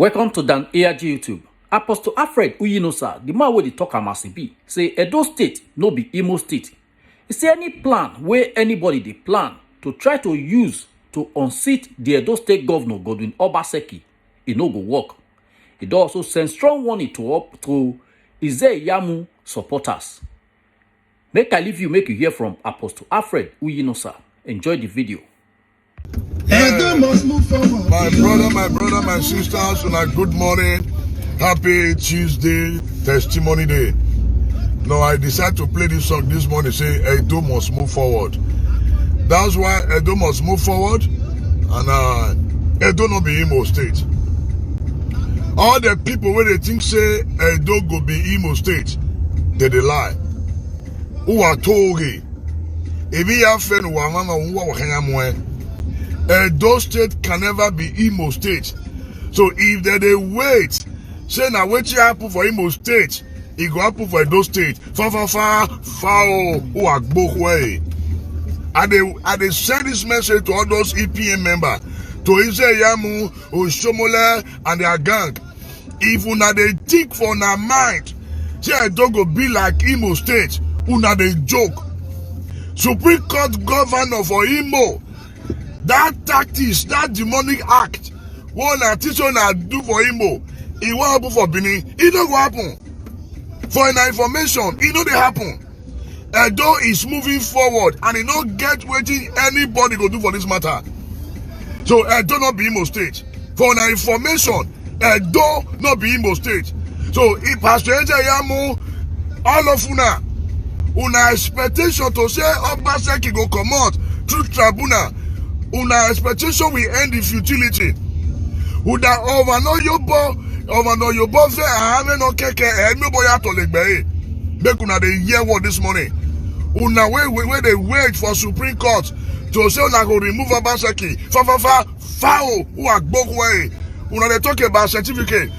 Welcome to Dan ARG YouTube. Apostle Alfred Uyinosa, the man wey dey talk am as e be, say Edo State no be Imo State. He say any plan where anybody dey plan to try to use to unseat the Edo State Governor Godwin Obaseki, e no go work. He don also send strong warning to Ize-Iyamu supporters. Make I leave you, make you hear from Apostle Alfred Uyinosa. Enjoy the video. My brother, my sisters, good morning. Happy Tuesday, Testimony Day. Now, I decided to play this song this morning, say Edo must move forward. That's why Edo must move forward, and Edo no be Imo State. All the people where they think say Edo go be Imo State, they lie. Who are told if you have friend who are Edo State can never be Imo State. So if they wait, say now what you happen for Imo State, it go happen for Edo State. Who are both way. And they send this message to all those EPM members, to Ize-Iyamu, Oshomola, and their gang. If una they think for na mind, say Edo go be like Imo State, una they joke. Supreme Court governor for Imo, that tactics, that demonic act, what a teacher do for Imo, it won't happen for Benin. It don't go happen. For an information, it don't happen. Edo is moving forward, and it don't get waiting anybody go do for this matter. So Edo not be Imo State. For an information, Edo not be Imo State. So if Pastor Ize-Iyamu, all of una expectation to say Obaseki go come out through tribunal. Una expectation will end in futility. Una overno yobo fe ahame no keke emi boya to legbe. Make una dey hear what this morning. Una where they wait for Supreme Court to say una go remove Obaseki. Foul who are both way. Una dey talk about certificate.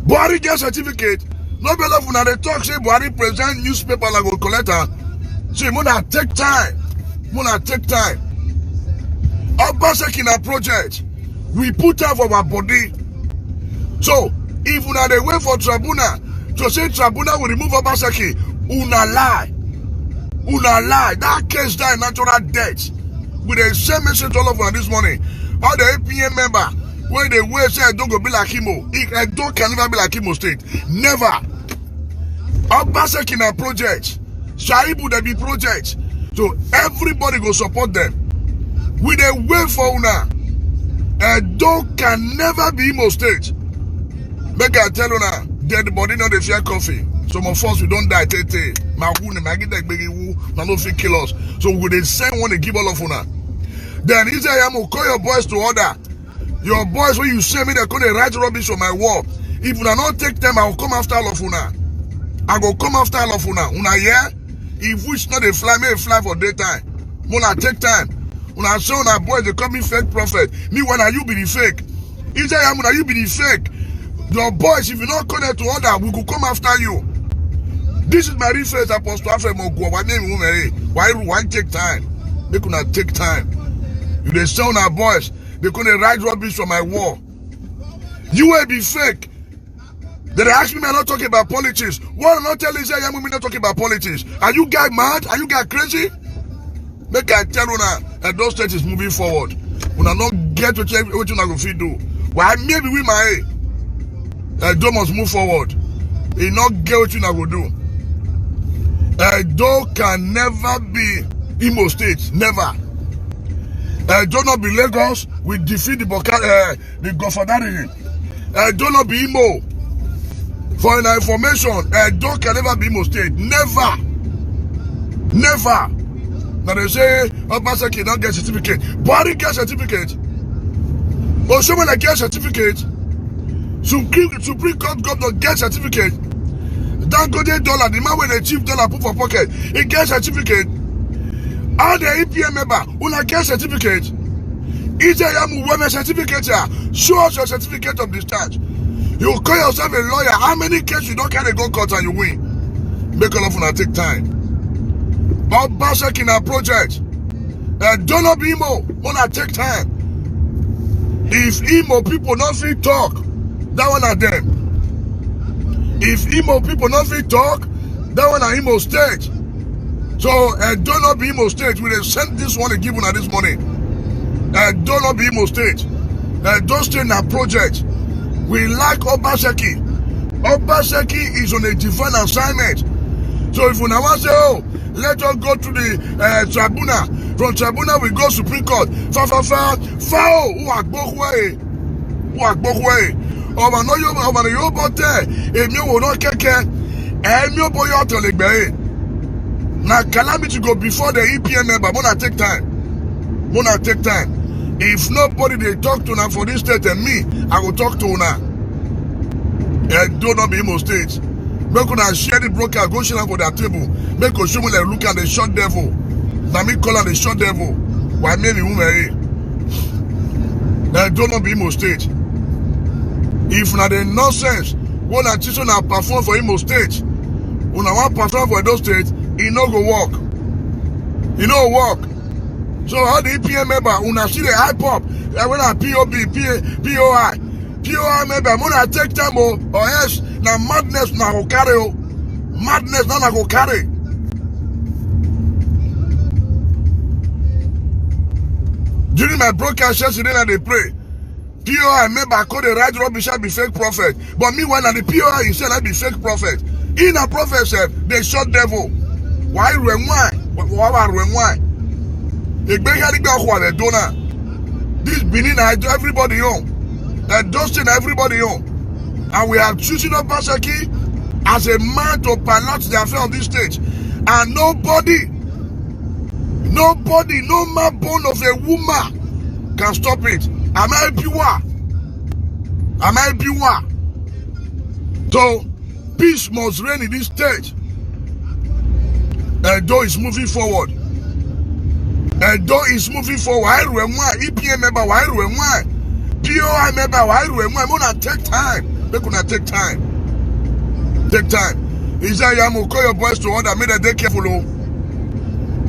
Buhari get certificate. No be love una dey talk say Buhari present newspaper like go collect her. See, muna take time. Obaseki na project. We put out for our body. So, if una dey wait for tribunal to say tribunal will remove Obaseki, una lie. That case die natural death. With the same message all of us this morning. All the APM member, when they wait say Edo go be like Imo, Edo can never be like Imo State. Never. Obaseki na project. Shaibu dey be project. So everybody go support them. We dey wait for una. Edo can never be Imo State. Make I tell una, dead body no dey fear coffee. Some of us we don't die tete. No fit kill us. So we dey send one to give all of una. Then Ize-Iyamu, call your boys to order. Your boys when you say me they gonna write rubbish on my wall. If una not take them, I will come after all of una. I go come after all of una. Una yeah? If which not they fly, may fly for daytime. Muna take time. Una show una boys they call me fake prophet. Me when are you be the fake? Ize-Iyamu, you be the fake. Your boys, if you not connect to order, we will come after you. This is my real face, Apostle Alfred Mogwa. Why take time? They could not take time. If they show our boys, they couldn't write rubbish from my wall. You will be fake. They ask me, I'm not talking about politics. What I'm not telling you, I'm not talking about politics. Are you guys mad? Are you guys crazy? Make I tell you now, and those states is moving forward. When I not get to check what you're going to do. Why maybe with my Edo must move forward. He not get what you're going to do. Edo can never be Imo State. Never. Edo not be Lagos. We defeat the Gofadari. Edo not be Imo. For an information, Edo can never be Imo State. Never. Now they say Obaseki don't get certificate. Buhari get certificate. Oshomola get certificate. Supreme Court governor get certificate. Dangote dollar, the man with the chief dollar put for pocket, he get certificate. All the EPM member, una get certificate. Ize-Iyamu, when a certificate here, show us your certificate of discharge. You call yourself a lawyer. How many cases you don't carry go court and you win? Make all of una take time. Obaseki na project. Don't not be Imo. Wanna take time. If Imo people not fit talk, That one are them. If Imo people not fit talk, that one are Imo State. So don't not be Imo State. We will send this one and give una this money. Don't not be Imo State. Don't stay in our project. We like Obaseki. Obaseki is on a divine assignment. So if una want to say, oh, let us go to the tribunal. From tribunal we go Supreme Court. Foul. Who agbokwe. Ọmọ no yo bote. Èmi wo no keke. Èmi o boyo to legbe. Na calamity go before the EPM member. Mona take time. If nobody they talk to now for this state and me, I will talk to una. Do not be Imo State. Make una share the broker, go share for their table. Make us show me like look at the short devil. Now me call her the short devil. Why maybe woman? Do not be Imo State. If na the nonsense, when I teach una perform for Imo State, when I want perform for those states, it no go work. It no work. So how the EPM member, una see the hype up. When I POI member, when I take time or else na madness na go carry o. Madness na go carry. During my broadcast yesterday, they pray. POI member call the right rubbish be fake prophet. But me when the POI he said I be fake prophet. In a prophet said they shot devil. Why run why? They bring the donor. This Benin I do everybody on. Dustin everybody on. And we are choosing Obaseki as a man to balance the affair of this stage. And nobody, no man born of a woman can stop it. Am I pure? So, peace must reign in this stage. Edo is moving forward. EPM member, POI member, Mona take time. Make una take time. Isaiah, call your boys to order. Make them careful.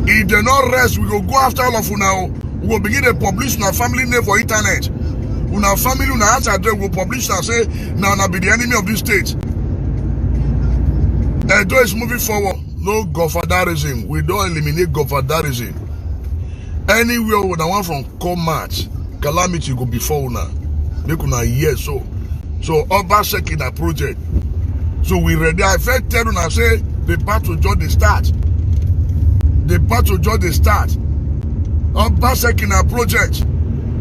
If they not rest, we go after all of you now. We will begin to publish our family name for internet. Una family, una answer address, we will publish and say, now be the enemy of this state. Edo is moving forward. No godfatherism. We don't eliminate godfatherism. Anywhere with the one from Comat, calamity go before una. Make una hear so. So Obaseki that project. So we ready. I first tell una say the battle just the start. Obaseki na project.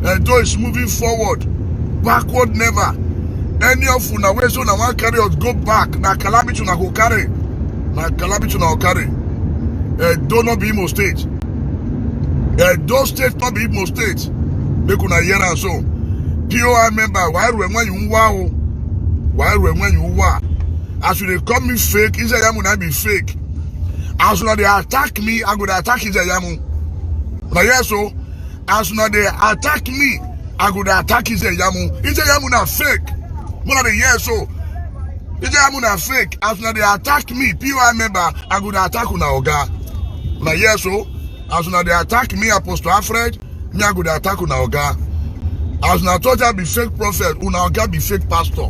Edo is moving forward. Backward never. Any of una way so na one carry us go back. Na calamity una go carry. Edo not be Imo State. Edo State not be Imo State. Make una hear and so. POI member, why when you wow? As they call me fake, Isayamu na be fake. As soon as they attack me, I go to attack Isayamu. Now yes, so as soon as they attack me, I go to attack Isayamu. Isayamu na fake. More than yes, so Isayamu na fake. As soon as they attack me, POI member, I go to attack una oga. Now yes, so as soon as they attack me, Apostle Alfred, me I go to attack una oga. As soon as I thought I be fake prophet, una oga be fake pastor.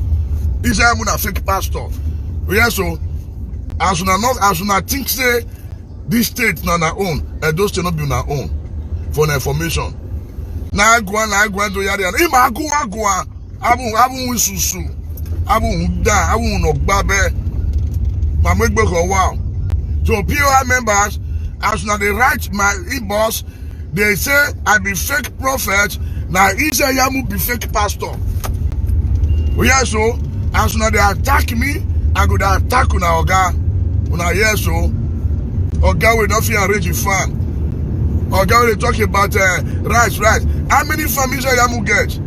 Isayamu na fake pastor. Yes, so as soon as think say this state na our own, those state not be our own for the information. Na go to yari and ima go abu wisusu abu da abu no babe ma make go wow. So POI members, as soon as they write my inbox, they say I be fake prophet. Now Isayamu be fake pastor. Yes, so as soon as they attack me, I go to attack una oga. Una yes, so oga will not feel arrange a fan. Oga will talk about rights. How many families Isayamu get?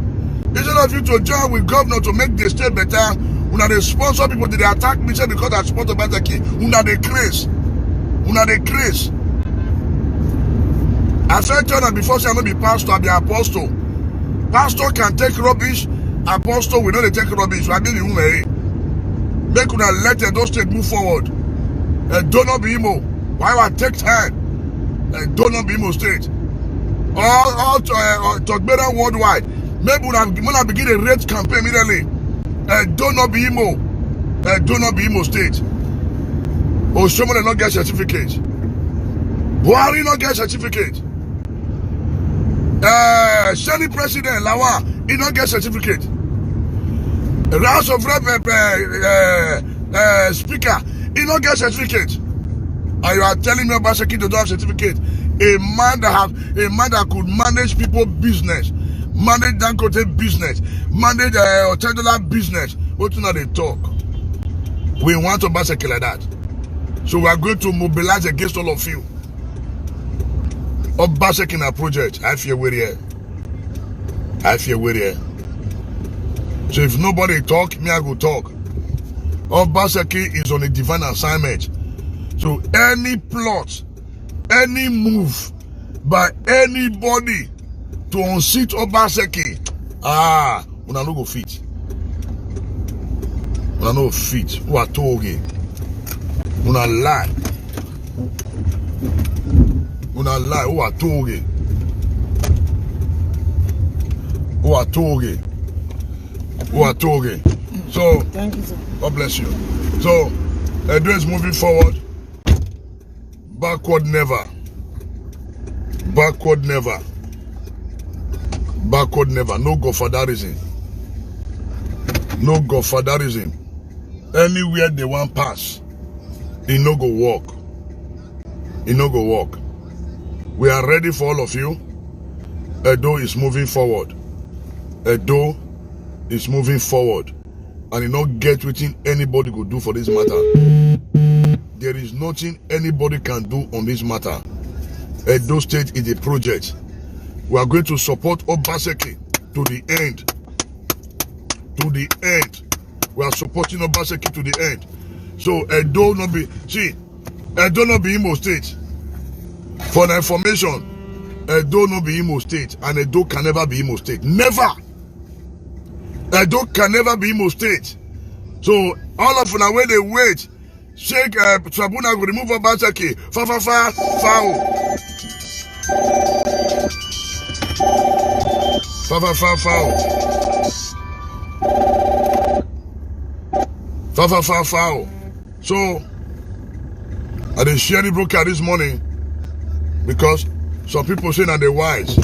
Instead of you to join with governor to make the state better, una they sponsor people that they attack me say because I sponsor Bataki. Una they craze. I said to them before say I not be pastor, I be apostle. Pastor can take rubbish. Apostle will not take rubbish. I mean, make una let those state move forward. Do not be Imo. Why would take time? Do not be Imo State. All talk better worldwide. Maybe when I begin a rate campaign immediately. Do not be Imo. Do not be Imo State. Oshomo not get certificate. Buhari not get certificate. Senate President Lawa, he not get certificate. The House of Rep Speaker, he not get certificate. And you are telling me Obaseki don't have certificate? A man that could manage people's business, manage Dangote business, manage Otedula business. What do they talk? We want Obaseki like that. So we are going to mobilize against all of you. Obaseki in a project. I fear we're here. So if nobody talk, me I go talk. Obaseki is on a divine assignment. So any plot, any move by anybody to unseat Obaseki, una no go fit. Una no fit. Who are talking? Una lie. Who are talking? So, thank you, sir. God bless you. So, Edo is moving forward. Backward never. No godfatherism. Anywhere they want pass, it no go walk. We are ready for all of you. Edo is moving forward. And it not get within anybody could do for this matter. There is nothing anybody can do on this matter. Edo State is a project. We are going to support Obaseki to the end. We are supporting Obaseki to the end. So Edo not be Imo State. For the information, Edo not be Imo State, and Edo can never be Imo State. Never. Edo can never be Imo State. So all of them when they wait, Sheikh Tribunal will remove Obaseki. Foul. So I didn't share the broker this morning because some people say that they're wise.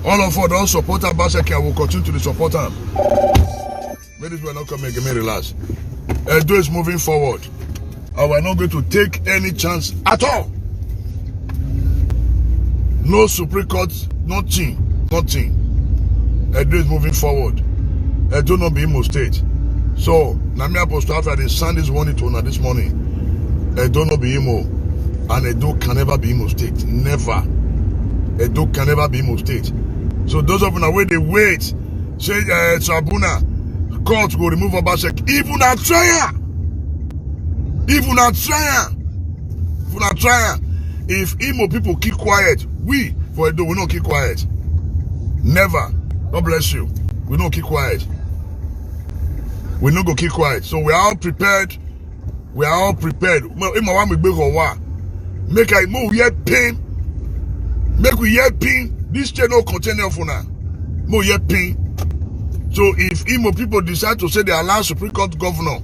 All of us don't support Obaseki and will continue to support him. Maybe this will not come and give me relax. Edo is moving forward. And we're not going to take any chance at all. No Supreme Court, nothing. Edo is moving forward. Edo not be Imo State. So, Nami Apostle after they send this warning to this morning. Edo not be Imo. And Edo can never be Imo State. Never. Edo can never be Imo State. So those of them where they wait, say Tribunal, court will remove Obaseki. Even a trial. If Imo people keep quiet, we for Edo will not keep quiet. Never. God bless you. We don't keep quiet. We not go keep quiet. So we are all prepared. Make we hear pain. This channel contain for now. More hear pain. So if Imo people decide to say they allow Supreme Court governor,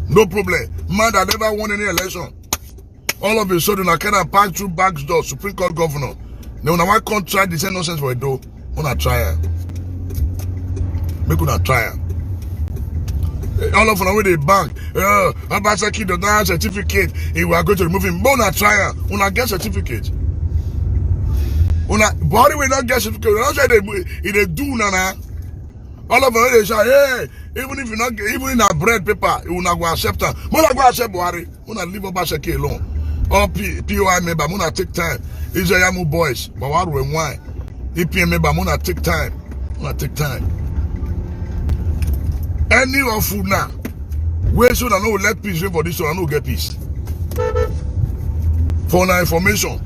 no problem. Man that never won any election. All of a sudden I cannot pass through back door Supreme Court governor. Now when I can't try the same nonsense for a door, wanna try. Make una try. All of them with the bank. Obaseki does not have certificate. If we are going to remove him, wanna try. Wanna get certificate. Body will not get certificate. Don't say they do nana. All of them they say, hey, even if you not, even in a bread paper, you will not go accept them. Mona go accept Buhari. Mona leave Obaseki alone. All POI member, Mona take time. Israel boys, but what we wine. EPM member, Mona take time. Any of food now, where so that no let peace reign for this, so I no get peace. For now information,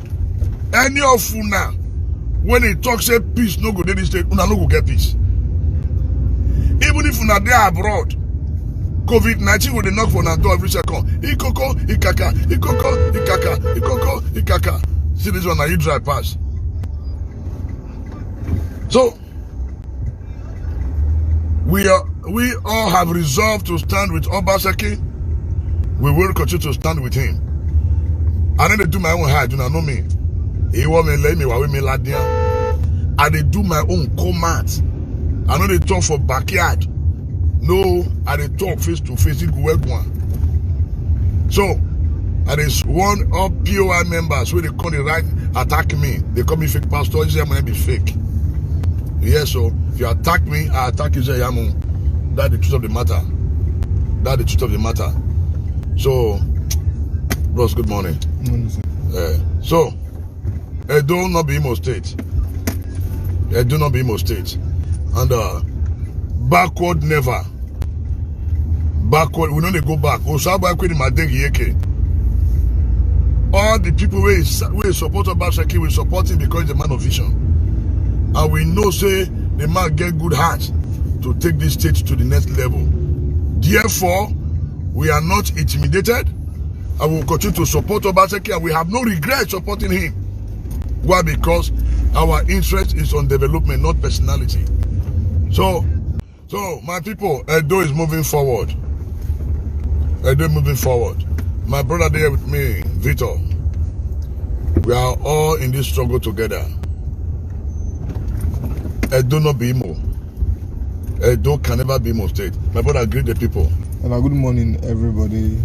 any of food now. When he talks say peace no go dey this state, una no go get peace. Even if una dey abroad, COVID-19 will knock for una door every second. Ikoko, ikaka. See this one, now you drive past. So we are we all have resolved to stand with Obaseki. We will continue to stand with him. I don't do my own hard, you know me. He want me let me while me ladian. I dey do my own commands. I know they talk for backyard. No, I dey talk face to face. It go work one. So, I dey one of POI members where they call the right attack me. They call me fake pastor. They say I'm gonna be fake. Yes, so if you attack me, I attack you. Say that's the truth of the matter. That's the truth of the matter. So, bros, good morning. So, Edo not be Imo State. Edo not be Imo State. And backward never. Backward, we don't go back. All the people we support Obaseki, we support him because he's a man of vision. And we know, say, the man get good heart to take this state to the next level. Therefore, we are not intimidated. I will continue to support Obaseki, and we have no regret supporting him. Why? Because our interest is on development, not personality. So my people, Edo is moving forward. Edo moving forward. My brother there with me, Victor. We are all in this struggle together. Edo not be Imo. Edo can never be Imo State. My brother, greet the people. And good morning, everybody.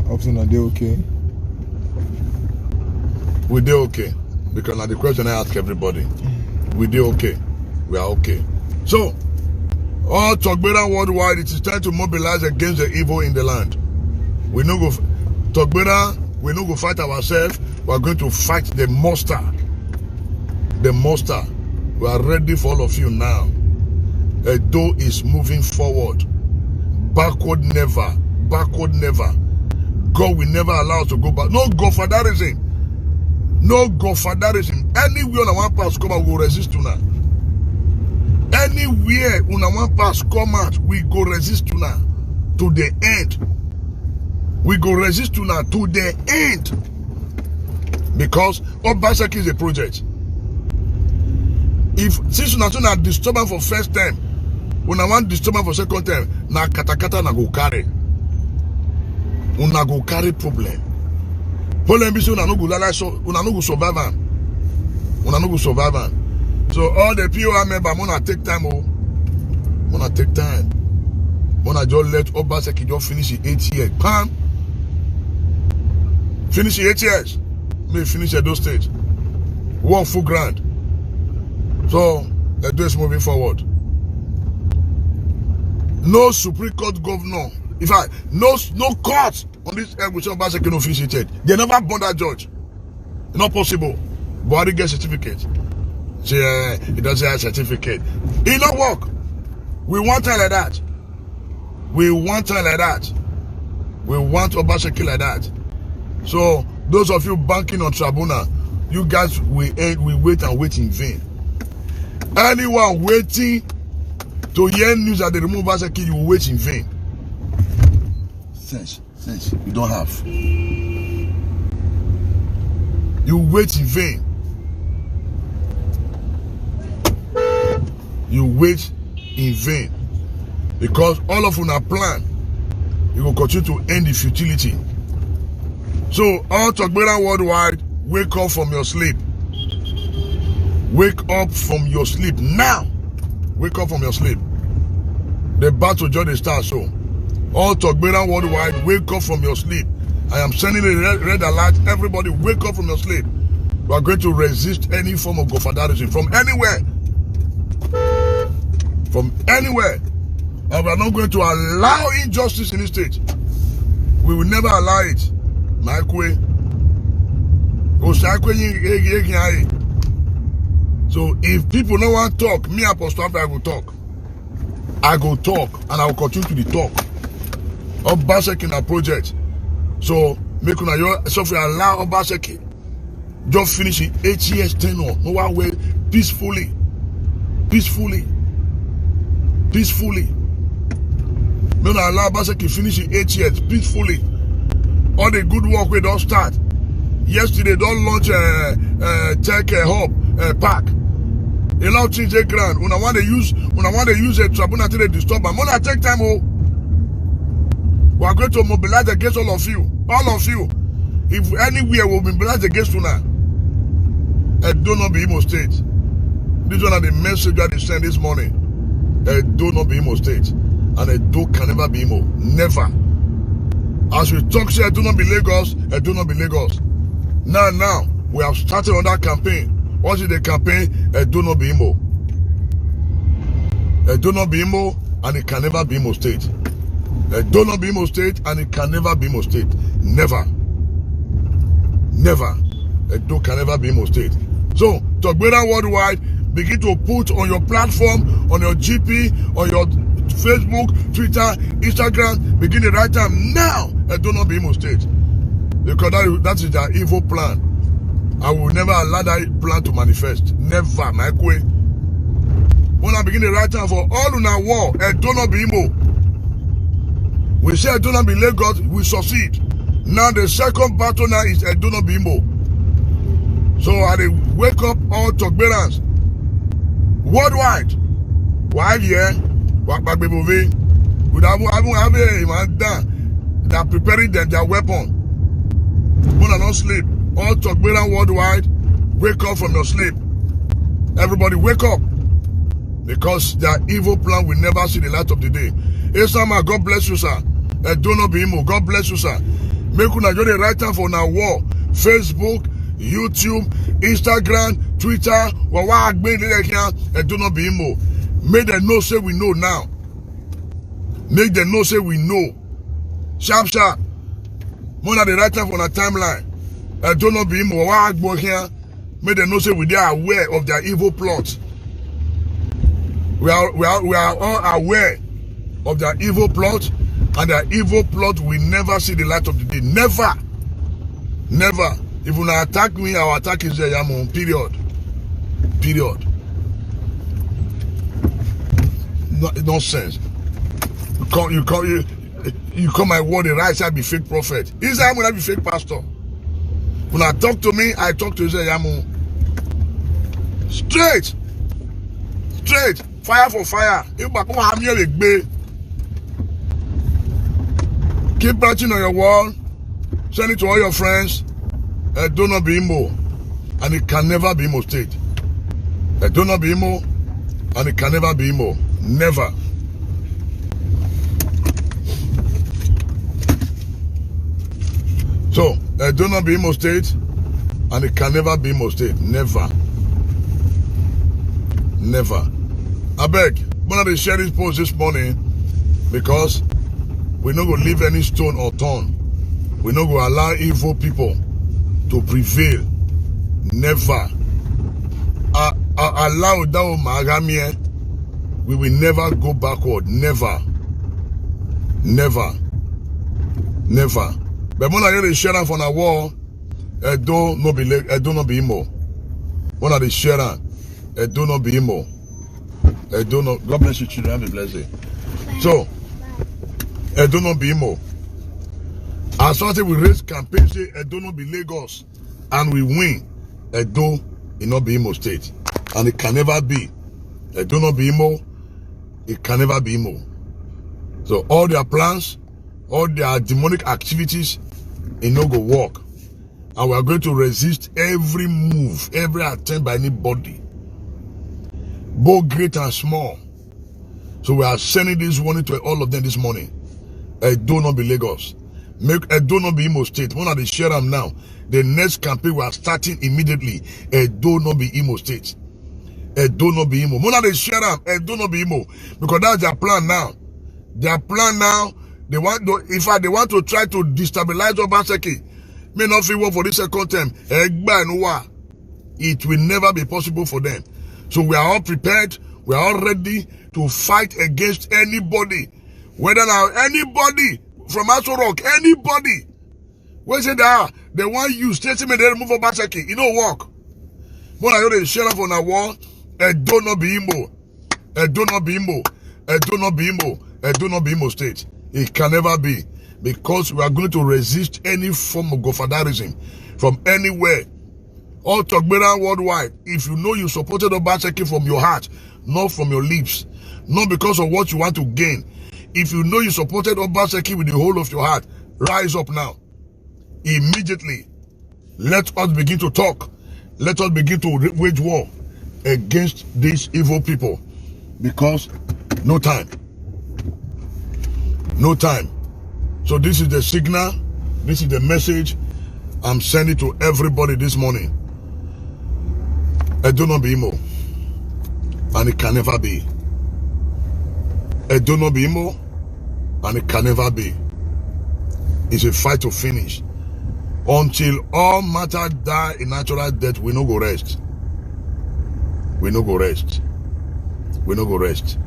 Hope that they okay. We do okay. Because now the question I ask everybody. We do okay. We are okay. So, all Togbera worldwide, it is time to mobilize against the evil in the land. We no go Togbera, we no go fight ourselves. We are going to fight the monster. The monster. We are ready for all of you now. Edo is moving forward. Backward never. Backward never. God will never allow us to go back. No godfatherism. No godfatherism. Anywhere on one pass come out, we will resist to now. Anywhere on one pass come out, we go resist to now. To the end. We go resist to now to the end. Because Obaseki is a project. If since una not disturbance for first time, una want disturbance for second time, na katakata na go carry. Una go carry problem. Problem be say una no go lala so una no go survive am. Una no go survive am. So all the POI members wanna take time wanna take time. Wanna just let Obaseki just finish the 8 years. Pam. Finish the 8 years. May finish at those stage. 1 full grand. So Edo is moving forward. No Supreme Court governor. In fact, no court on this earth which Obaseki no finish it. They never born that judge. Not possible. Buhari get certificate. Say he doesn't have certificate. It don't work. We want her like that. We want her like that. We want Obaseki like that. So those of you banking on tribunal, you guys will wait and wait in vain. Anyone waiting to hear news that they remove Obaseki, you will wait in vain. Sense, you don't have. You wait in vain. You wait in vain. Because all of una plan, you will continue to end the futility. So, all Togbera worldwide, wake up from your sleep. Wake up from your sleep now. Wake up from your sleep. The battle just starts. So, all Togbera worldwide, wake up from your sleep. I am sending a red alert. Everybody, wake up from your sleep. We are going to resist any form of godfatherism from anywhere. From anywhere. And we are not going to allow injustice in this state. We will never allow it. My way. So if people don't want to talk, me Apostle Alfred, I will talk. I go talk and I will continue to the talk. Obaseki in our project. So make una yourself allow Obaseki just finish it 8 years tenure. No one way peacefully. Peacefully. May not allow Obaseki finish it 8 years peacefully. All the good work we don't start. Yesterday don't launch a tech hub park. A lot of things they grand. When I want to use a tribunal to disturb them. When I take time, oh, we are going to mobilize against all of you. All of you. If anywhere will be mobilized against you now, do not be Imo State. This one are the message that they sent this morning. Do not be Imo State. And do can never be Imo. Never. As we talk, say do not be Lagos. Do not be Lagos. Now, we have started on that campaign. What is the campaign? Do not be Imo. Do not be Imo, and it can never be Imo State. Do not be Imo State, and it can never be Imo State. Never. Never. Do can never be Imo State. So, Togbera Worldwide, begin to put on your platform, on your GP, on your Facebook, Twitter, Instagram, begin the right time now. Do not be Imo State. Because that is their evil plan. I will never allow that plan to manifest. Never, my way. When I begin the right time for all in our war, do not be Imo. We say do not be Lagos, we succeed. Now the second battle now is do not be Imo. So I wake up all Togberans worldwide. While here, we have a man done. They are preparing their weapon. When I don't sleep. All Togberan worldwide, wake up from your sleep. Everybody wake up. Because their evil plan will never see the light of the day. Esama, God bless you, sir. Do not be Imo. God bless you, sir. Make una join the right time for now war. Facebook, YouTube, Instagram, Twitter, do not be Imo. Make them know say we know now. Make them know say we know. Sharp. More at the right time for our timeline. Do not be Imo. Here. Make them know say we are aware of their evil plots. We are all aware of their evil plot, and their evil plot will never see the light of the day. Never. Never. If you attack me, our attack is there, Yamo. Period. Nonsense. You call my word the right side be fake prophet. Inside I'm gonna be fake pastor. When I talk to me, I talk to Yamu. Straight. Fire for fire. Keep writing on your wall. Send it to all your friends. Do not be Imo. And it can never be Imo State. Do not be Imo. And it can never be Imo. Never. So, do not be Imo State, and it can never be Imo State. Never. I beg, one of the share this post this morning because we're not going to leave any stone unturned. We're not going to allow evil people to prevail. Never. Allow that Magamie. We will never go backward. Never. But when I hear the share from a wall, do not be Imo. When I share, do not be Imo. God bless you, children. Have a blessed day. So, do not be Imo. As far as we raise campaign, say do not be Lagos, and we win. Do not be Imo State, and it can never be. Do not be Imo. It can never be Imo. So all their plans, all their demonic activities, it no go work. And we are going to resist every move, every attempt by anybody, both great and small. So we are sending this warning to all of them this morning. Do not be Lagos. Do not be Imo State. One of the share them now. The next campaign we are starting immediately. Do not be Imo State. Do not be Imo. One of the share them. Do not be Imo. Because that's their plan now. Their plan now. They want to, in fact, they want to try to destabilize Obaseki. May not feel work for this second term. It will never be possible for them. So we are all prepared. We are all ready to fight against anybody. Whether now anybody from Aso Rock, anybody. When say that they want you statement they remove Obaseki, it don't work. When I hear the sheriff on the wall, do not be Imo. Do not be Imo. Do not be Imo. Do not be Imo State. It can never be, because we are going to resist any form of godfatherism from anywhere. All Togberan worldwide, if you know you supported Obaseki from your heart, not from your lips, not because of what you want to gain. If you know you supported Obaseki with the whole of your heart, rise up now. Immediately, let us begin to talk. Let us begin to wage war against these evil people. Because no time. No time. So this is the signal. This is the message I'm sending to everybody this morning. Edo no be Imo. And it can never be. Edo no be Imo. And it can never be. It's a fight to finish. Until all matter die in natural death, we no go rest. We no go rest. We no go rest.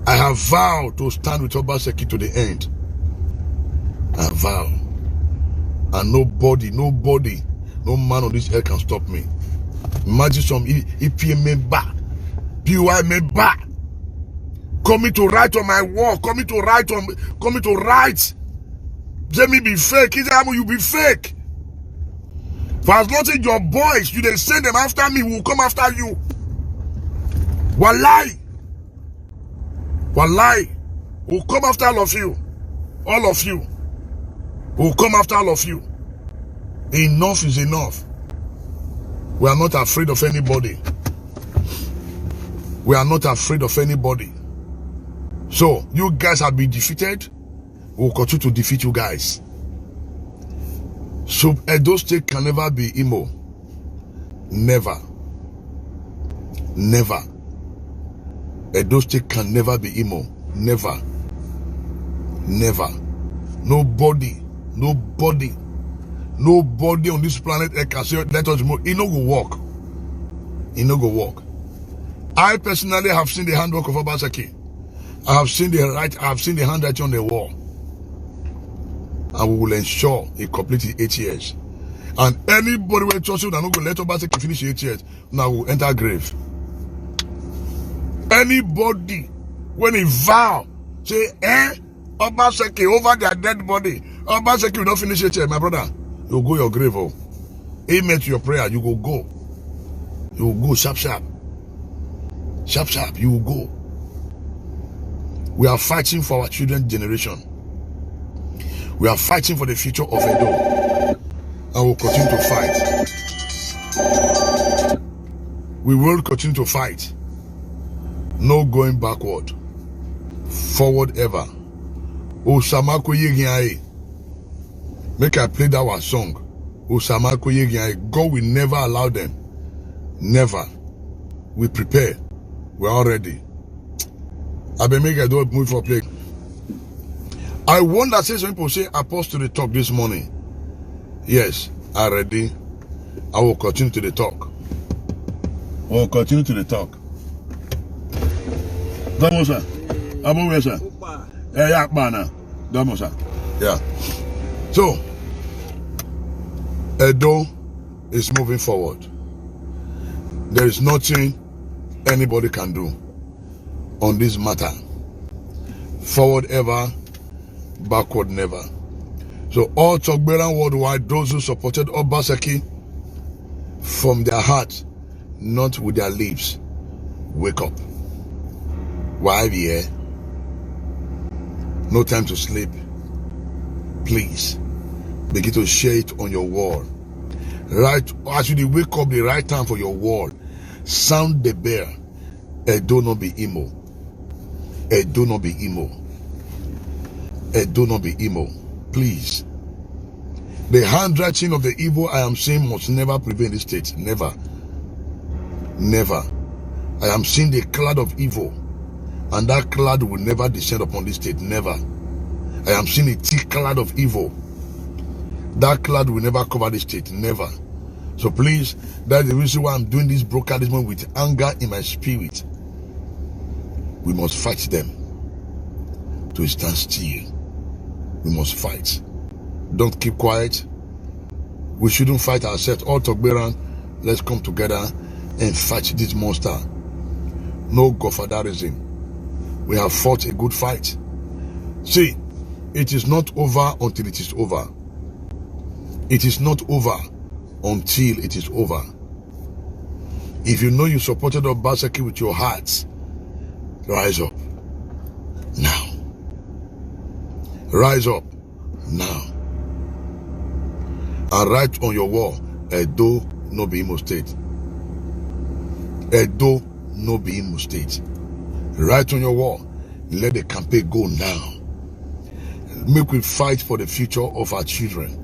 I have vowed to stand with Obaseki to the end. I vow. And nobody, no man on this earth can stop me. Imagine some EPM member, PY member, coming to write on my wall, coming to write. Jamie be fake, you be fake. For as long as your boys, you they send them after me, will come after you. Wallahi. Wallahi. We'll come after all of you. All of you. We'll come after all of you. Enough is enough. We are not afraid of anybody. We are not afraid of anybody. So, you guys have been defeated. We'll continue to defeat you guys. So, Edo State can never be Imo. Never. Never. Edo State can never be Imo. Never. Never. Nobody on this planet can say, let us move. It no go work. It no go work. I personally have seen the handwork of Obaseki. I have seen the handwriting on the wall. And we will ensure it completes 8 years. And anybody will trust you that not going to let Obaseki finish 8 years, now will enter grave. Anybody, when he vow, say, Obaseki over their dead body, Obaseki will not finish 8 years, my brother, you'll go your grave. Oh. Amen to your prayer, you will go. You will go sharp. Sharp, you will go. We are fighting for our children's generation. We are fighting for the future of Edo. And we'll continue to fight. We will continue to fight. No going backward. Forward ever. Osamako Yegiae. Make I play that one song. Osamako Yegiae. God will never allow them. Never. We prepare. We're all ready. I been make I don't move for play. I wonder, say some people say Apostle to the talk this morning. Yes, I'm ready. I will continue to the talk. I will continue to the talk. Damosa. Abowesa. Yeah, bana. Damosa. Yeah. So, Edo is moving forward. There is nothing anybody can do on this matter. Forward ever, backward never. So all Togberan worldwide, those who supported Obaseki from their heart, not with their lips, wake up. Why be here? No time to sleep. Please begin to share it on your wall. Right as you wake up, the right time for your wall. Sound the bell. Edo no be Imo. Edo no be Imo. Edo no be Imo. Please. The handwriting of the evil I am seeing must never prevail in this state. Never. Never. I am seeing the cloud of evil. And that cloud will never descend upon this state. Never. I am seeing a thick cloud of evil. That cloud will never cover this state. Never. So please, that's the reason why I'm doing this broadcast this morning with anger in my spirit. We must fight them to stand still. We must fight. Don't keep quiet. We shouldn't fight ourselves. All Togberan, let's come together and fight this monster. No godfatherism. We have fought a good fight. See, it is not over until it is over. It is not over until it is over. If you know you supported Obaseki with your heart, rise up now. Rise up now. And write on your wall, Edo no be Imo State. Edo no be Imo State. Write on your wall. Let the campaign go now. Make we fight for the future of our children.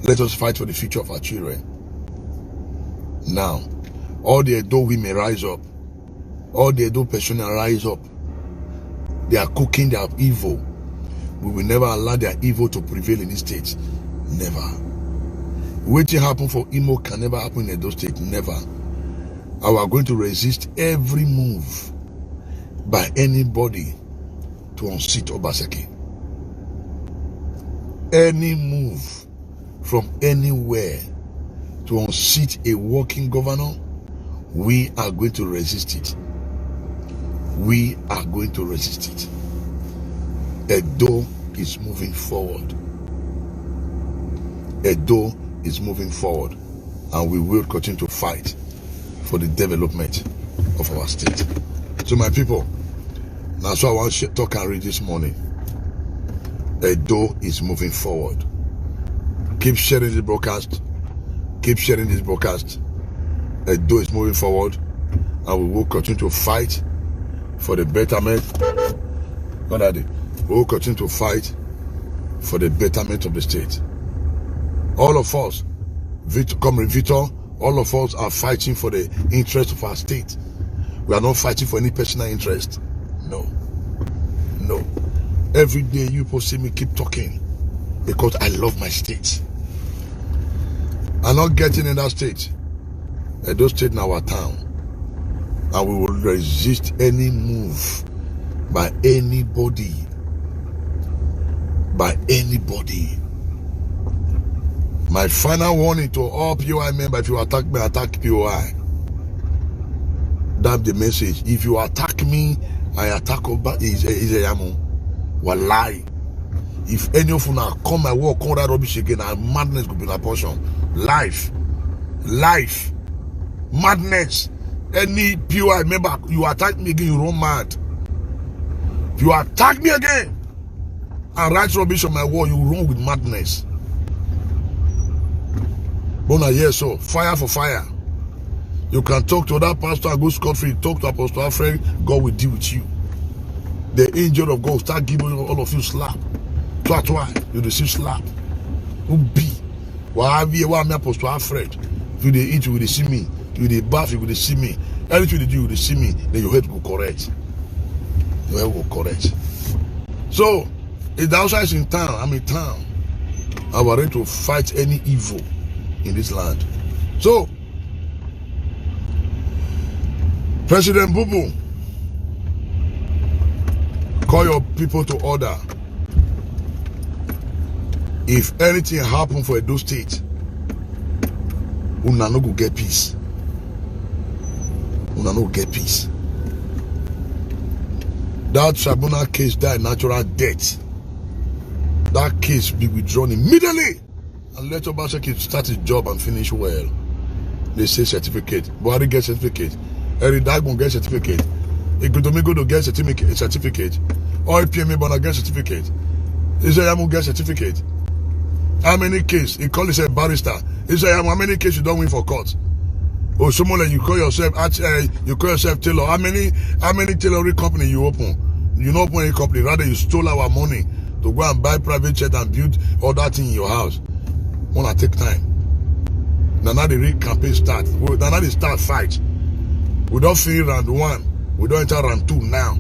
Let us fight for the future of our children. Now, all the Edo women rise up. All the Edo personnel rise up. They are cooking their evil. We will never allow their evil to prevail in this state. Never. Waiting happen for Imo can never happen in Edo State. Never. And we are going to resist every move by anybody to unseat Obaseki. Any move from anywhere to unseat a working governor, we are going to resist it. We are going to resist it. Edo is moving forward. Edo is moving forward, and we will continue to fight for the development of our state. So my people, that's what I want to talk and read this morning. Edo is moving forward. Keep sharing this broadcast. Keep sharing this broadcast. Edo is moving forward, and we will continue to fight for the betterment. We will continue to fight for the betterment of the state. All of us, Comrade Victor, all of us are fighting for the interest of our state. We are not fighting for any personal interest. No. No. Every day you people see me keep talking because I love my state. I'm not getting in that state. Edo State in our town. And we will resist any move by anybody. By anybody. My final warning to all POI members: if you attack me, attack POI. That's the message. If you attack me, I attack Izeyamu. Wallahi. If any of you now come my work, come that rubbish again, and madness will be my portion. Life. Life. Madness. Any POI member, you attack me again, you run mad. If you attack me again and write rubbish on my wall, you run with madness. Bona, yes, so fire for fire. You can talk to that pastor and go scot-free. Talk to Apostle Alfred, God will deal with you. The angel of God will start giving all of you slap. Twice, you receive slap. Who be? Why have you Apostle Alfred? If you eat, you will see me. If you bath, you will see me. Everything you do, you will see me. Then your head will correct. Your head will correct. So, if the outside is in town, I'm in town. I'm ready to fight any evil in this land. So, President Bubu, call your people to order. If anything happen for Edo State, una no go get peace. Una no get peace. That tribunal case died natural death. That case be withdrawn immediately. And let Obaseki start his job and finish well. They say certificate. Buhari get certificate. Eric Dagon get certificate. Igudomigo to get certificate. Or PMA Bona get certificate. Izeyamu get certificate. How many cases? He call himself barrister. Izeyamu, how many cases you don't win for court? Or someone like you call yourself tailor. How many tailoring company you open? You don't open any company. Rather, you stole our money to go and buy private jet and build all that thing in your house. Wanna take time. Now the real campaign start. Now they start fight. We don't finish round 1. We don't enter round 2 now.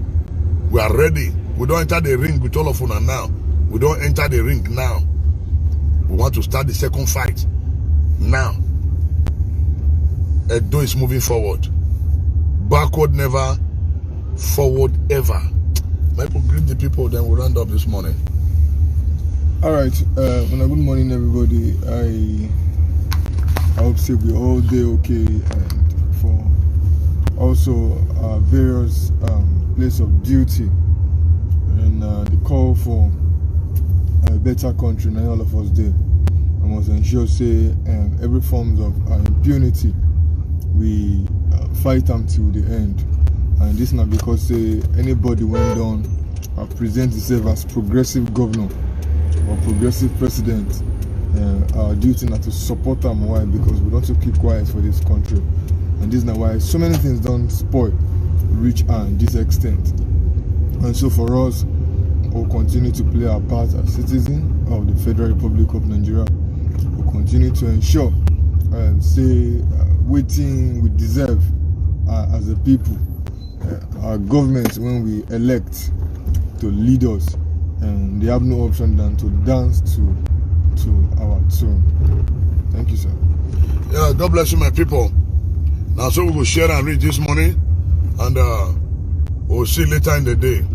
We are ready. We don't enter the ring with all of us now. We don't enter the ring now. We want to start the second fight now. Edo is moving forward. Backward never, forward ever. My people, greet the people, then we'll round up this morning. All right. Good morning, everybody. I hope so we all day okay, and for also various place of duty and the call for a better country, and all of us there. we must ensure say every forms of impunity we fight them till the end. And this not because say anybody went down and present himself as progressive governor or progressive president. Our duty not to support them. Why? Because we want to keep quiet for this country. And this is not why so many things don't spoil reach this extent. And so for us, we'll continue to play our part as citizens of the Federal Republic of Nigeria. We'll continue to ensure waiting we deserve as a people. Our government, when we elect to lead us, they have no option than to dance to our tune. Thank you, sir. Yeah, God bless you, my people. Now, so we will share and read this morning, and we'll see later in the day.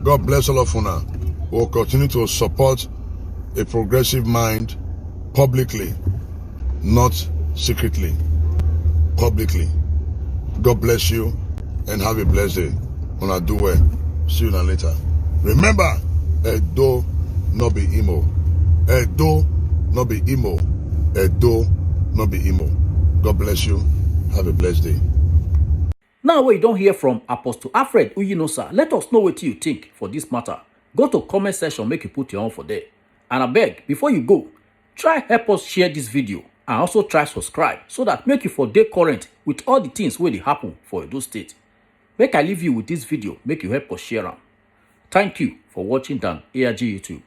God bless all of you now. We'll continue to support a progressive mind publicly, not secretly, publicly. God bless you and have a blessed day. When I do well, see you now later. Remember, Edo not be Imo. Edo not be Imo. Edo not be Imo. God bless you. Have a blessed day. Now we don't hear from Apostle Alfred Uyinosa. Let us know what you think for this matter. Go to comment section, make you put your own for there. And I beg, before you go, try help us share this video and also try subscribe so that make you for day current with all the things where they happen for Edo State. Make I leave you with this video, make you help us share them. Thank you for watching Dan ARG YouTube.